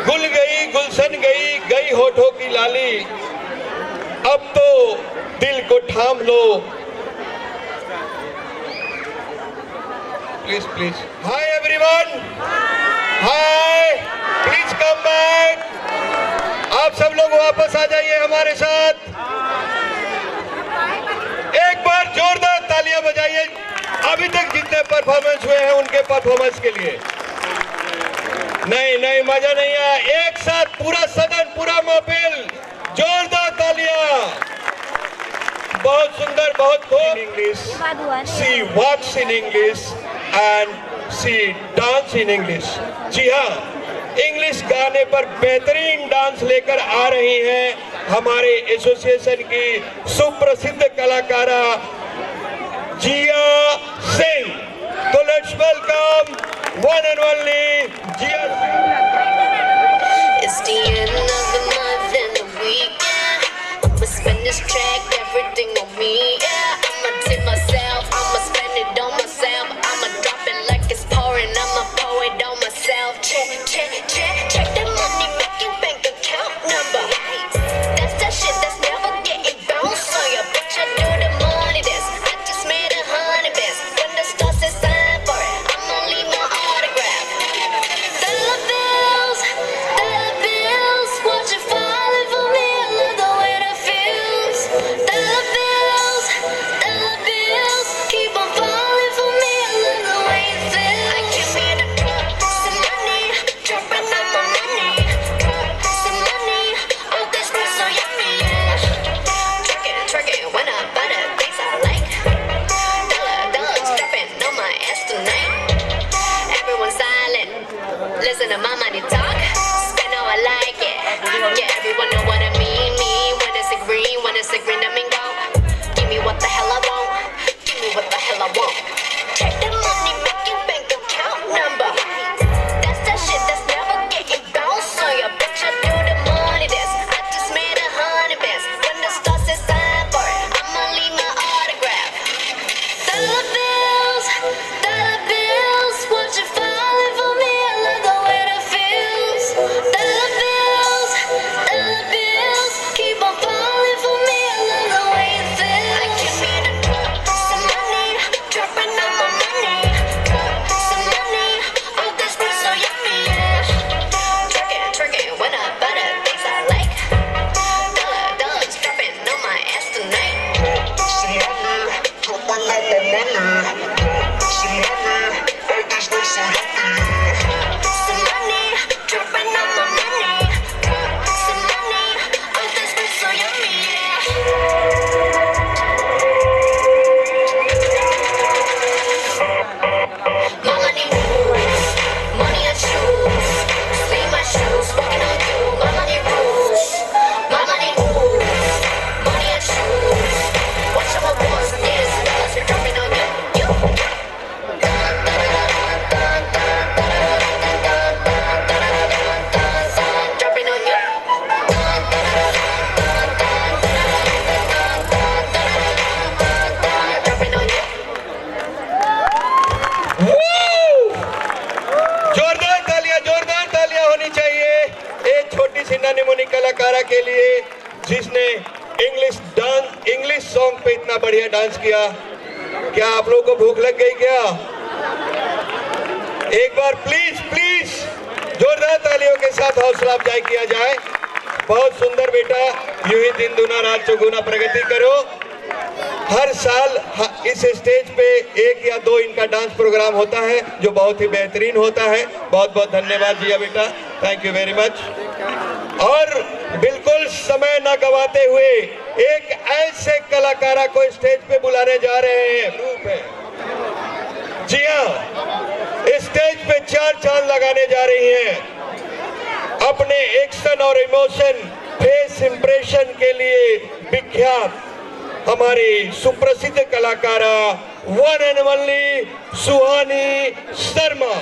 गुल गई गुलशन गई होठों की लाली, अब तो दिल को थाम लो। Please hi everyone, hi, please come back. आप सब लोग वापस आ जाइए हमारे साथ। एक बार जोरदार तालियां बजाइए अभी तक जितने परफॉर्मेंस हुए हैं उनके परफॉर्मेंस के लिए। नहीं मजा नहीं आया। एक साथ पूरा सदन, पूरा महफिल, जोरदार तालियां। बहुत सुंदर, बहुत खूब। English, she walks in English and she dance in English. जी हाँ, इंग्लिश गाने पर बेहतरीन डांस लेकर आ रही हैं हमारे एसोसिएशन की सुप्रसिद्ध कलाकारा जिया सिंह। तो let's welcome one and only Jia Singh. It's the end of the month and the weekend. I'ma spend this track, everything on me. Yeah, I'ma tip myself, I'ma spend it on myself. I'ma drop it like it's pouring, I'ma pour it on myself. Check that money making bank account number. That's that shit that's never getting bounced on ya. Bitch, I do the money dance. I just made 100 bands. When the stars say sign for it, I'ma leave my autograph. Dollar bills, watch it falling for me. I love the way that feels. Dollar bills, keep on falling for me. I love the way it feels. I came here to drop some money, dropping all my money. Drop some money, all this stuff so yummy. Twerk it when I buy the things I like. Dollars dropping on my ass tonight. Everyone silent, listen to my money talk. Spend how I like it. Yeah, everyone know what I mean. Me when it's a green, I mean go. Some money dripping on my money. Some money, oh this feels so yummy, yeah. My money rules, money I choose. See my shoes, walking on you. My money rules, my money rules, money I choose. Watch out my boys, yes, does it dropping on you, you. Dropping on you. Dropping on you. जोरदार तालियां होनी चाहिए एक छोटी सी नन्ही-मुन्नी कलाकारा के लिए जिसने English song पे इतना बढ़िया डांस किया। क्या आप लोगों को भूख लग गई क्या? एक बार प्लीज जोरदार तालियों के साथ हौसला अफजाई किया जाए। बहुत सुंदर बेटा, यूं ही दिन दुना रात चौगुना प्रगति करो। हर साल इस स्टेज पे एक या दो इनका डांस प्रोग्राम होता है जो बहुत ही बेहतरीन होता है। बहुत बहुत धन्यवाद जिया बेटा, थैंक यू वेरी मच। और बिल्कुल समय न गवाते हुए एक ऐसे कलाकारा को स्टेज पे बुलाने जा रहे हैं। ग्रुप है जी हाँ, स्टेज पे चार चांद लगाने जा रही हैं। अपने एक्शन और इमोशन, फेस इंप्रेशन के लिए विख्यात हमारी सुप्रसिद्ध कलाकारा one and only Suhani Sharma.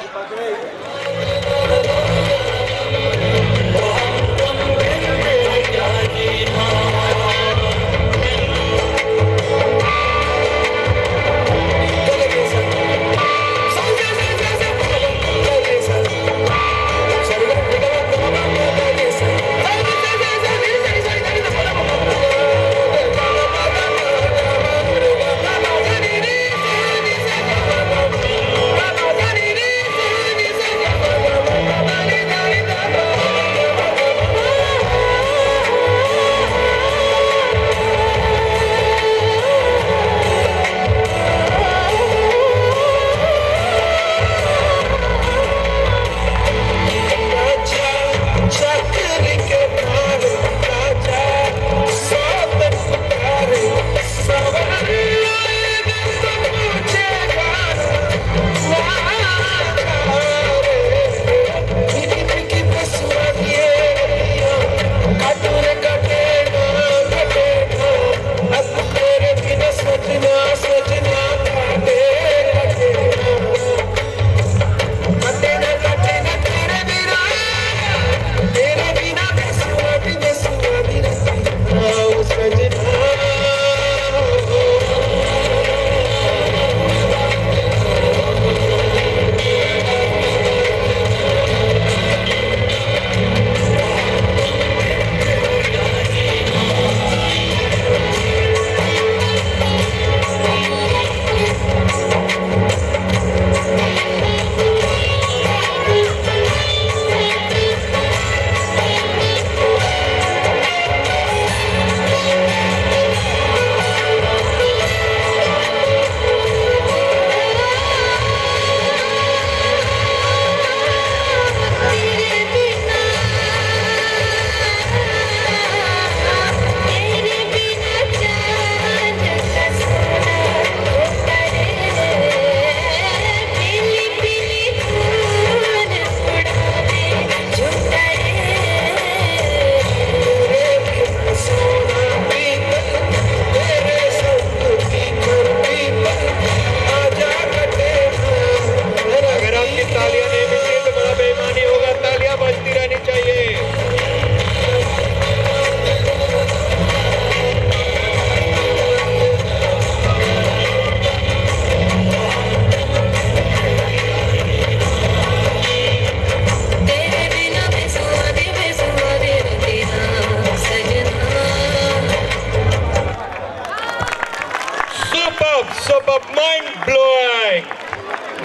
Superb, mind blowing,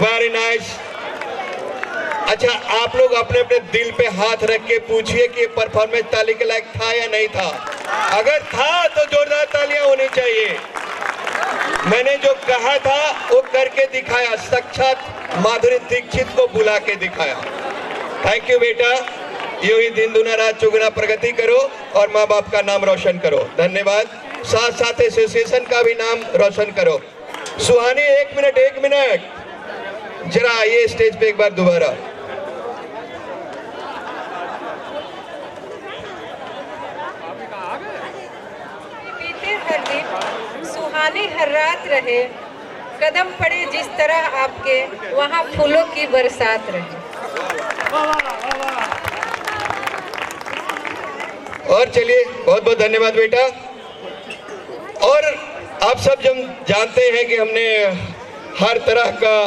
very nice। अच्छा, आप लोग अपने अपने दिल पे हाथ रख के पूछिए कि ये परफॉर्मेंस ताली के लायक था या नहीं था। अगर था तो जोरदार तालियां होनी चाहिए। मैंने जो कहा था वो करके दिखाया, साक्षात माधुरी दीक्षित को बुला के दिखाया। थैंक यू बेटा, यूं ही दिन दुना रात चौगुना प्रगति करो और माँ बाप का नाम रोशन करो। धन्यवाद। साथ साथ एसोसिएशन का भी नाम रोशन करो। सुहानी एक मिनट जरा आइए स्टेज पे एक बार दोबारा। बीते हर दिन सुहाने हर रात रहे, कदम पड़े जिस तरह आपके वहाँ फूलों की बरसात रहे। और चलिए, बहुत बहुत धन्यवाद बेटा। और आप सब जब जानते हैं कि हमने हर तरह का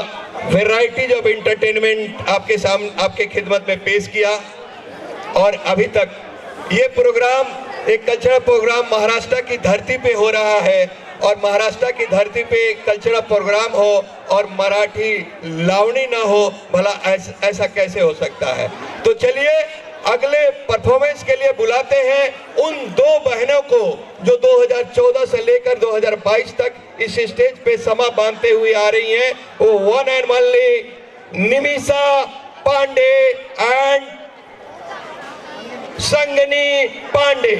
वैरायटीज ऑफ एंटरटेनमेंट आपके सामने, आपके खिदमत में पेश किया। और अभी तक ये प्रोग्राम एक कल्चरल प्रोग्राम महाराष्ट्र की धरती पे हो रहा है, और महाराष्ट्र की धरती पे कल्चरल प्रोग्राम हो और मराठी लावणी ना हो, भला ऐसा कैसे हो सकता है। तो चलिए अगले परफॉर्मेंस के लिए बुलाते हैं उन दो बहनों को जो 2014 से लेकर 2022 तक इस स्टेज पे समा बांधते हुए आ रही हैं। वो one and only Nimisha Pandey and Sangini Pandey.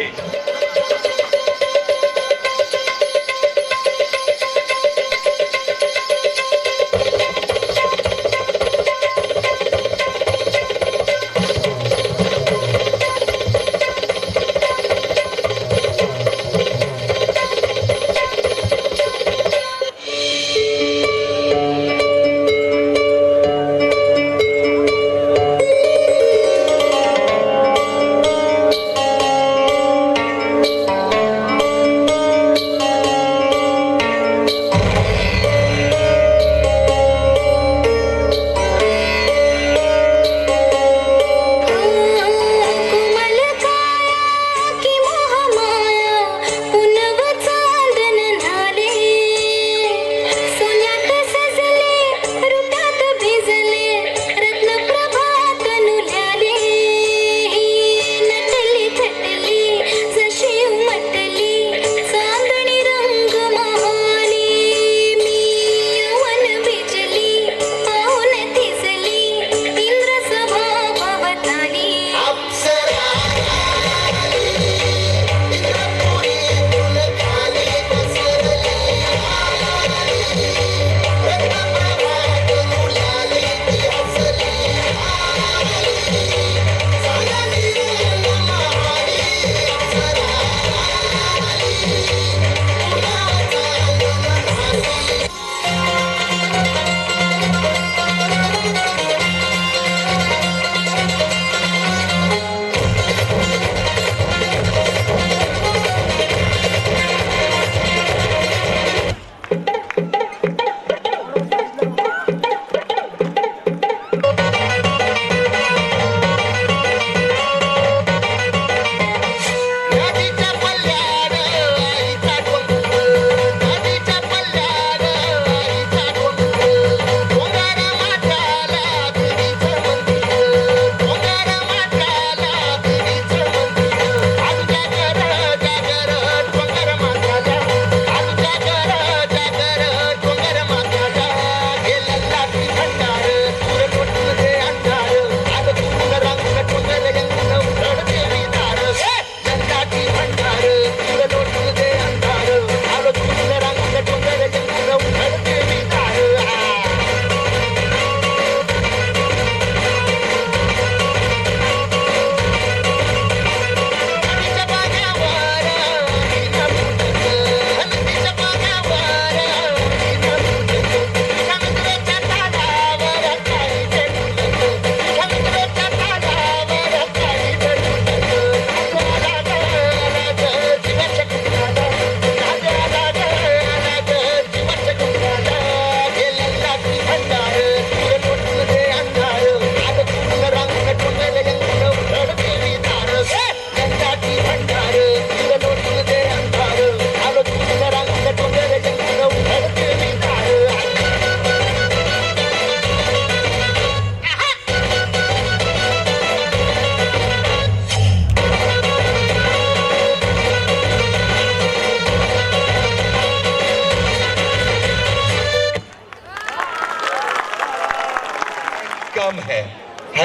काम है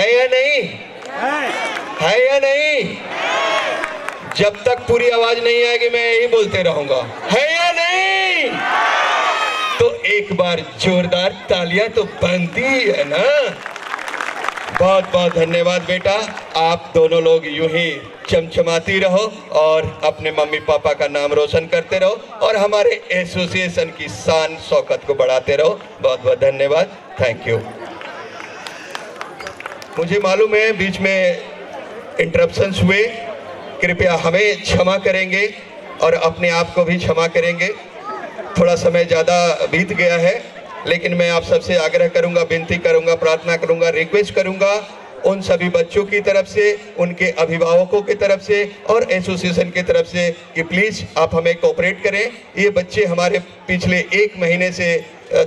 या नहीं? है या नहीं? जब तक पूरी आवाज नहीं आएगी मैं यही बोलते रहूंगा, है या नहीं? तो एक बार जोरदार तालियां तो बनती है ना। बहुत बहुत धन्यवाद बेटा, आप दोनों लोग यूं ही चमचमाती रहो और अपने मम्मी पापा का नाम रोशन करते रहो और हमारे एसोसिएशन की शान शौकत को बढ़ाते रहो। बहुत बहुत धन्यवाद, थैंक यू। मुझे मालूम है बीच में इंटरप्शंस हुए, कृपया हमें क्षमा करेंगे और अपने आप को भी क्षमा करेंगे। थोड़ा समय ज़्यादा बीत गया है, लेकिन मैं आप सबसे आग्रह करूंगा, विनती करूंगा, प्रार्थना करूंगा, रिक्वेस्ट करूंगा उन सभी बच्चों की तरफ से, उनके अभिभावकों की तरफ से और एसोसिएशन की तरफ से कि प्लीज़ आप हमें कोऑपरेट करें। ये बच्चे हमारे पिछले 1 महीने से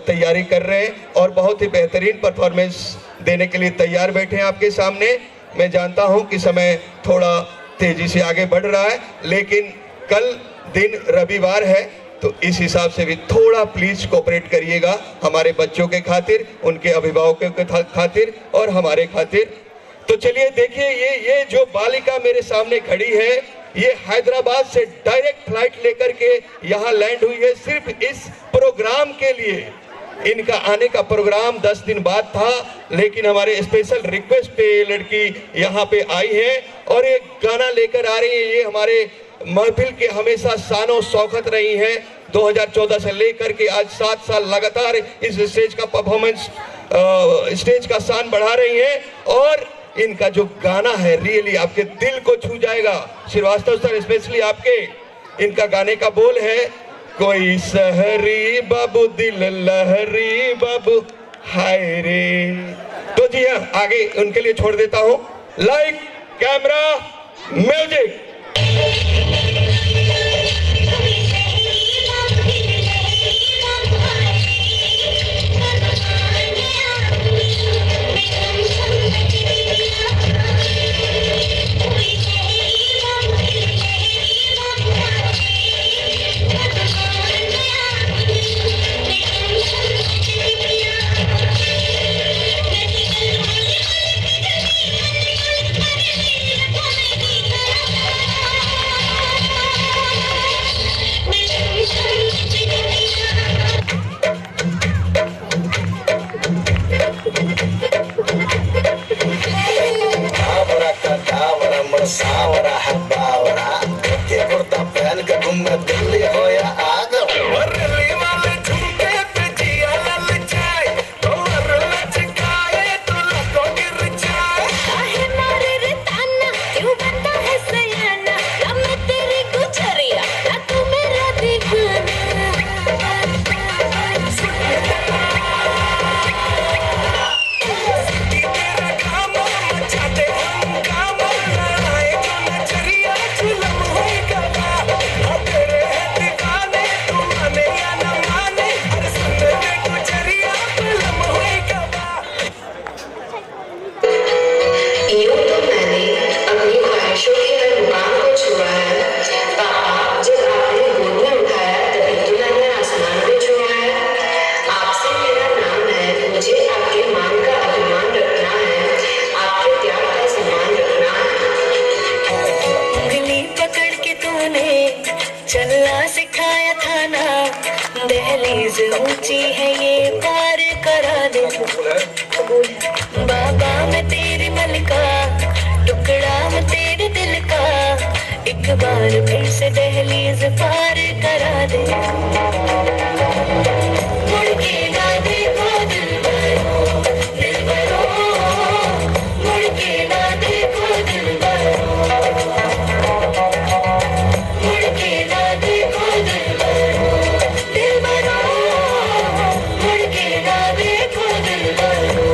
तैयारी कर रहे हैं और बहुत ही बेहतरीन परफॉर्मेंस देने के लिए तैयार बैठे हैं आपके सामने। मैं जानता हूं कि समय थोड़ा तेजी से आगे बढ़ रहा है, लेकिन कल दिन रविवार है तो इस हिसाब से भी थोड़ा प्लीज कोऑपरेट करिएगा हमारे बच्चों के खातिर, उनके अभिभावकों के खातिर और हमारे खातिर। तो चलिए देखिए, ये जो बालिका मेरे सामने खड़ी है, ये हैदराबाद से डायरेक्ट फ्लाइट लेकर के यहाँ लैंड हुई है सिर्फ इस प्रोग्राम के लिए। इनका आने का प्रोग्राम 10 दिन बाद था, लेकिन हमारे स्पेशल रिक्वेस्ट पे लड़की यहाँ पे आई है और एक गाना लेकर आ रही है। ये हमारे महफिल के हमेशा शानो शौकत रही है। 2014 से लेकर के आज 7 साल लगातार इस स्टेज का परफॉर्मेंस, स्टेज का शान बढ़ा रही है और इनका जो गाना है रियली आपके दिल को छू जाएगा। श्रीवास्तव सर स्पेशली आपके, इनका गाने का बोल है, कोई सहरी बाबू दिल लहरी बाबू हाय रे। तो जी हाँ, आगे उनके लिए छोड़ देता हूँ। Light camera music. सावरा है बावरा के कुर्ता पहन के घूमे दिल्ली हो या आगरा, दिल्ली वाले झुमके पे जिया ललचाए, कमर लचकाए तो लको गिर जाए। काहे मारे रे ताना, क्यों बनता है सयाना, ना मैं तेरी गुजरिया, ना तू मेरा दीवाना। तेरा काम मचा दे हम काम, लड़ाए जो नजरिया जुलम होएगा। हाँ तेरे है दीवाने, तू माने या न माने, हर सुन दे गुजरिया जुलम होएगा। यूं तो मैंने अपनी ख्वाहिशों के हर मुकाम को छुआ है। पापा, जब आपने गोद में उठाया तभी तो मैंने आसमान पे छुआ है। आपसे मेरा नाम है, मुझे आपके मान का अभिमान रखना है, आपके त्याग का सम्मान रखना है। उंगली पकड़ के तूने चलना सिखाया था ना, दहलीज ऊंची है ये पार करा दे। बाबा मैं तेरी मलका, टुकड़ा मैं तेरे दिल का, एक बार फिर से दहलीज पार करा दे। मुड़ के ना देखो दिलबरो, दिलबरो, मुड़ के ना देखो दिलबरो, मुड़ के ना देखो दिलबरो, दिलबरो, मुड़ के ना देखो दिलबरो।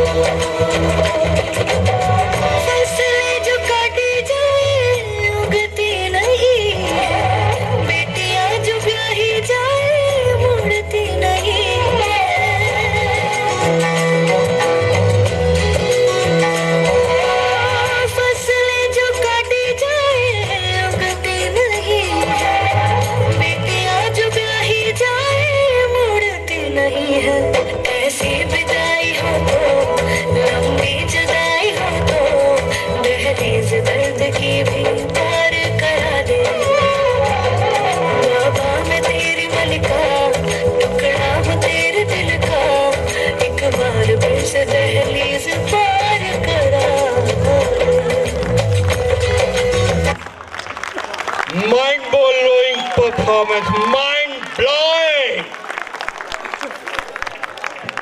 फसलें जो काटी जाए उगती नहीं, बेटियां जो ब्याही जाए मुड़ती नहीं। फसलें जो काटी जाए उगती नहीं, बेटियां जो ब्याही जाए मुड़ती नहीं है। ऐसी विदाई हो तो लंबी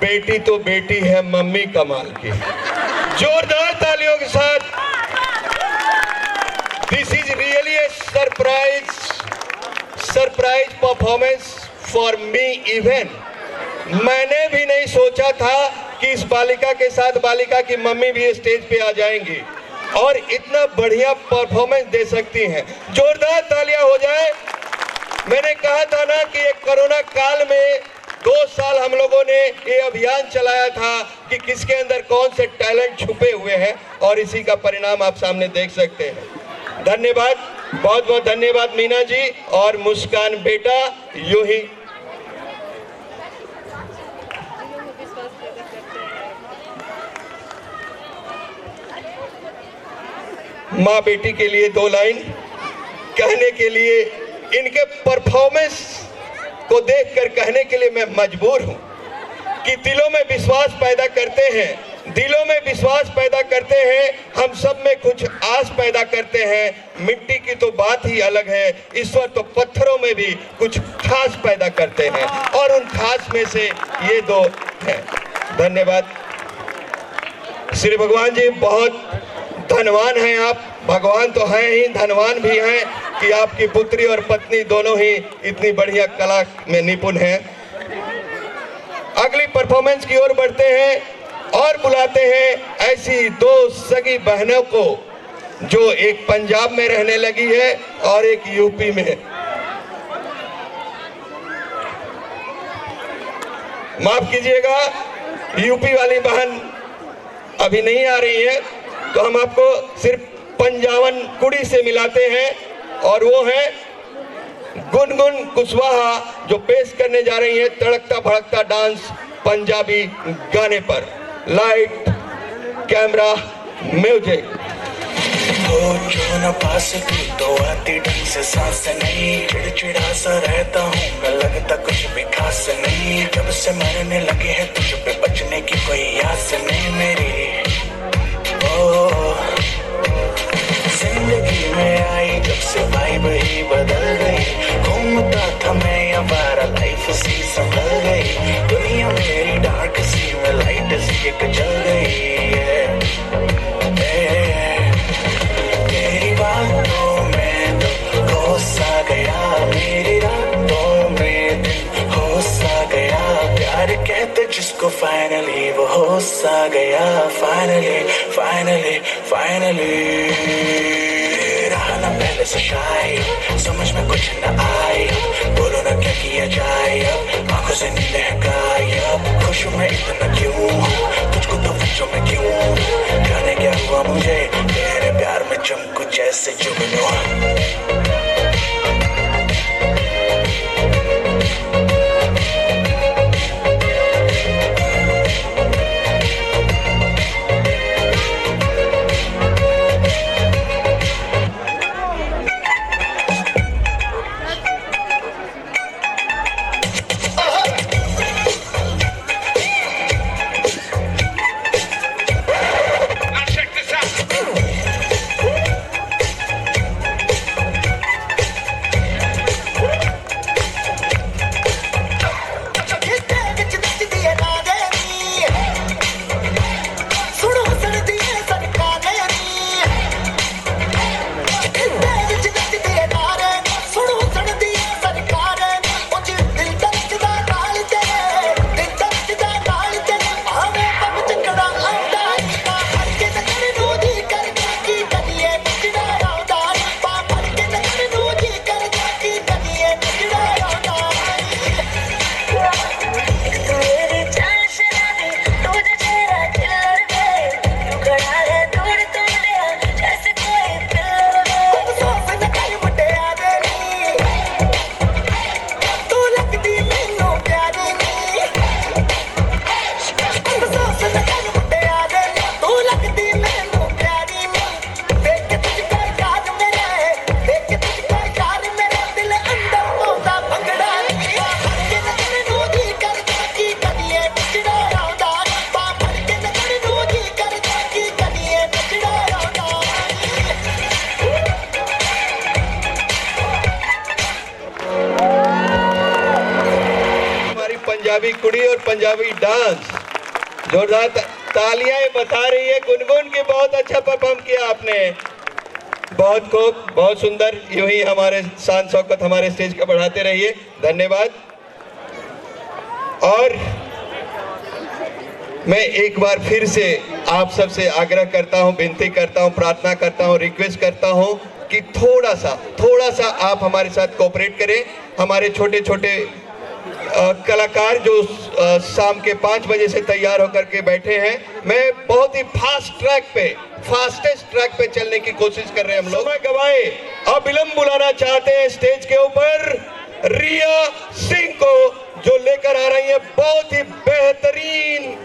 बेटी तो बेटी है मम्मी कमाल की। जोरदार तालियों के साथ। This is really a surprise performance for me even. मैंने भी नहीं सोचा था कि इस बालिका के साथ बालिका की मम्मी भी स्टेज पे आ जाएंगी और इतना बढ़िया परफॉर्मेंस दे सकती हैं। जोरदार तालियां हो जाए। मैंने कहा था ना कि एक कोरोना काल में 2 साल हम लोगों ने ये अभियान चलाया था कि किसके अंदर कौन से टैलेंट छुपे हुए हैं, और इसी का परिणाम आप सामने देख सकते हैं। धन्यवाद, बहुत बहुत धन्यवाद मीना जी और मुस्कान बेटा। यूं ही माँ बेटी के लिए 2 लाइन कहने के लिए, इनके परफॉर्मेंस को देखकर कहने के लिए मैं मजबूर हूं कि दिलों में विश्वास पैदा करते हैं, दिलों में विश्वास पैदा करते हैं, हम सब में कुछ आस पैदा करते हैं। मिट्टी की तो बात ही अलग है, ईश्वर तो पत्थरों में भी कुछ खास पैदा करते हैं और उन खास में से ये 2 हैं। धन्यवाद। श्री भगवान जी बहुत धनवान हैं आप, भगवान तो हैं ही, धनवान भी हैं कि आपकी पुत्री और पत्नी दोनों ही इतनी बढ़िया कला में निपुण हैं। अगली परफॉर्मेंस की ओर बढ़ते हैं और बुलाते हैं ऐसी 2 सगी बहनों को जो एक पंजाब में रहने लगी है और एक यूपी में। माफ कीजिएगा, यूपी वाली बहन अभी नहीं आ रही है, तो हम आपको सिर्फ पंजाबन कुड़ी से मिलाते हैं और वो है गुनगुन कुशवाहा, जो पेश करने जा रही है तड़कता भड़कता डांस पंजाबी गाने पर। Light, camera, music. जो न पास तू तो आती ढंग से सांस नहीं, चिड़चिड़ा सा रहता हूँ मैं, लगता कुछ भी खास नहीं। जब से मरने लगे हैं तुझ पे बचने की कोई आस नहीं मेरी। जिंदगी में आई जब से वाइब ही बदल गई, घूमता था मैं आवारा लाइफ सी संभल गई। दुनिया मेरी डार्क सी में लाइट सी एक जल गई है। तेरी बातों में तो होश आ गया, मेरी रातों में दिन होश आ गया। प्यार कहते जिसको फाइनली वो होश आ गया। फाइनली फाइनली फाइनली रहा ना पहले से शायद, समझ में कुछ न आए, बोलो ना क्या किया जाए। अब आंखों से नींद है गायब, खुश हूँ मैं इतना क्यों, तुझको तो बच्चों में क्यों। जाने क्या हुआ मुझे, तेरे प्यार में चमकू जैसे जुगनू। पंजाबी कुड़ी और पंजाबी डांस। जोरदार तालियां बता रही है गुनगुन की बहुत अच्छा परफॉर्म किया आपने, बहुत खूब, बहुत सुंदर। यूं ही हमारे शान शौकत हमारे स्टेज का बढ़ाते रहिए, धन्यवाद। और मैं एक बार फिर से आप सबसे आग्रह करता हूं, विनती करता हूं, प्रार्थना करता हूं, रिक्वेस्ट करता हूं कि थोड़ा सा आप हमारे साथ कोऑपरेट करें। हमारे छोटे छोटे कलाकार जो शाम के 5 बजे से तैयार होकर के बैठे हैं, मैं बहुत ही फास्टेस्ट ट्रैक पे चलने की कोशिश कर रहे हैं हम लोग। गवाए अब विलंब बुलाना चाहते हैं स्टेज के ऊपर रिया सिंह को, जो लेकर आ रही है बहुत ही बेहतरीन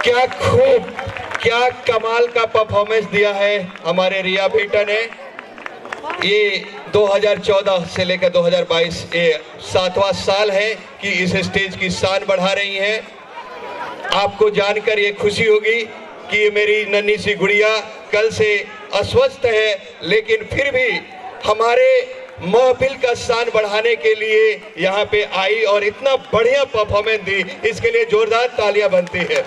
क्या खूब, क्या कमाल का परफॉर्मेंस दिया है हमारे रिया बेटा ने। ये 2014 से लेकर 2022 ये 7वां साल है कि इस स्टेज की शान बढ़ा रही हैं। आपको जानकर ये खुशी होगी कि ये मेरी नन्ही सी गुड़िया कल से अस्वस्थ है, लेकिन फिर भी हमारे महफिल का शान बढ़ाने के लिए यहाँ पे आई और इतना बढ़िया परफॉर्मेंस दी, इसके लिए जोरदार तालियां बनती है।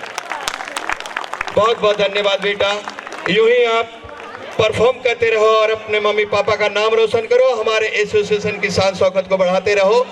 बहुत बहुत धन्यवाद बेटा। यूं ही आप परफॉर्म करते रहो और अपने मम्मी पापा का नाम रोशन करो, हमारे एसोसिएशन की शान शौकत को बढ़ाते रहो।